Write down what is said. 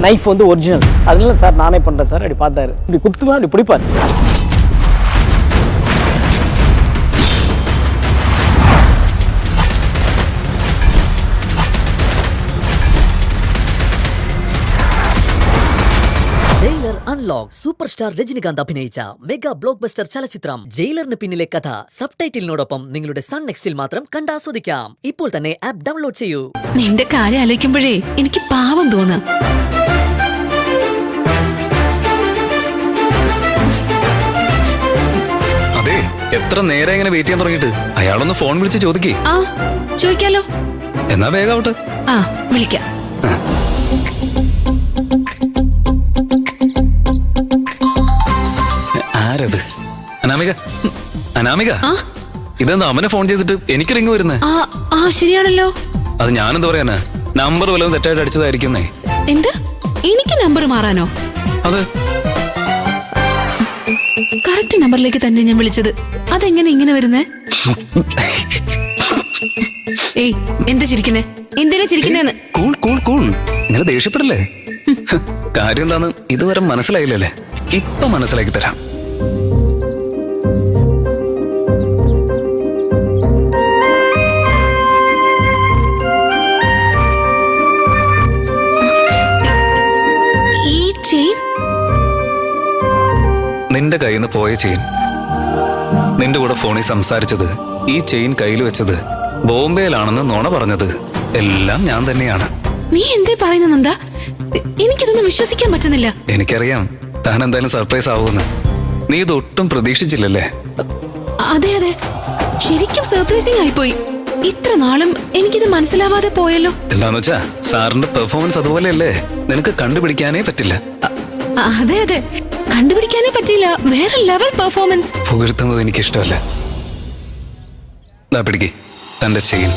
Knife வந்து original. அதனால sir நானே பண்ணுறேன் சார். அப்படி பார்த்தாரு, இப்படி குத்துவேன், அப்படி பிடிப்பார். Jailer unlock super star Rajinikanth അഭിനയിച്ച മെഗാ ബ്ലോക്ക് ബസ്റ്റർ ചലച്ചിത്രം ജയിലറിന് പിന്നിലെ കഥ സബ്ടൈറ്റിലിനോടൊപ്പം നിങ്ങളുടെ സൺ നെക്സ്റ്റിൽ മാത്രം കണ്ടാസ്വദിക്കാം. ഇപ്പോൾ തന്നെ ആപ്പ് ഡൗൺലോഡ് ചെയ്യൂ. നിന്റെ കാര്യം ആലോചിക്കുമ്പോഴേ എനിക്ക് പാവം തോന്നാ. അതെ, എത്ര നേരം ഇങ്ങനെ വെയിറ്റ് ചെയ്യാൻ തുടങ്ങിയിട്ട് അയാളൊന്ന് ഫോൺ വിളിച്ച് ചോദിക്കേ. ആ ചോദിക്കാലോ. എന്നാ വേഗം ആവട്ടെ. ആ വിളിക്കാം. ആരത്? അനാമിക, അനാമിക, ഇതെന്താ അമ്മനെ ഫോൺ ചെയ്തിട്ട് എനിക്ക് റിങ് വരുന്നേ? ആ ശരിയാണല്ലോ. അത് ഞാനെന്താ പറയാനാ, നമ്പർ വല്ലതും തെറ്റായിട്ട് അടിച്ചതായിരിക്കുന്നേ. എന്ത്? എനിക്ക് നമ്പർ മാറാനോ? അതെ, കറക്റ്റ് നമ്പറിലേക്ക് തന്നെ ഞാൻ വിളിച്ചത്. അതെങ്ങനെ ഇങ്ങനെ വരുന്നേ? ഏയ് എന്താ ചിരിക്കുന്നേ? എന്തിനാ ചിരിക്കുന്നേന്ന്? കൂൾ കൂൾ കൂൾ, ഇങ്ങനെ ദേഷ്യപ്പെടല്ലേ. കാര്യം എന്താന്ന് ഇതുവരെ മനസ്സിലായില്ലല്ലേ? ഇപ്പൊ മനസ്സിലാക്കി തരാം. ഈ ചെയിൻ നിന്റെ കയ്യിൽ നിന്ന് പോയ ചെയിൻ, നിന്റെ കൂടെ ഫോണിൽ സംസാരിച്ചത്, ഈ ചെയിൻ കയ്യിൽ വെച്ചത്, ബോംബെയിലാണെന്ന് നുണ പറഞ്ഞത് എല്ലാം ഞാൻ തന്നെയാണ്. നീ എന്തേ പറയുന്ന നന്ദ? എനിക്കിതൊന്നും വിശ്വസിക്കാൻ പറ്റുന്നില്ല. എനിക്കറിയാം താൻ എന്തായാലും സർപ്രൈസ് ആവുമെന്ന്. നീ ഇതൊട്ടും പ്രതീക്ഷിച്ചില്ലല്ലേ? അതെ അതെ, ശരിക്കും സർപ്രൈസിംഗ് ആയിപ്പോയി. ഇത്ര നാളും എനിക്കിത് മനസ്സിലാവാതെ പോയല്ലോ. എന്താന്ന് വെച്ചാ സാറിന്റെ പെർഫോമൻസ് അതുപോലെയല്ലേ, നിനക്ക് കണ്ടുപിടിക്കാനേ പറ്റില്ല. അതെ അതെ, കണ്ടുപിടിക്കാനേ പറ്റില്ല. വേറെ ലെവൽ പെർഫോമൻസ്. പുകഴ്ത്തുന്നത് എനിക്കിഷ്ടമല്ല. പിടിക്ക് തന്റെ ചെയിൻ.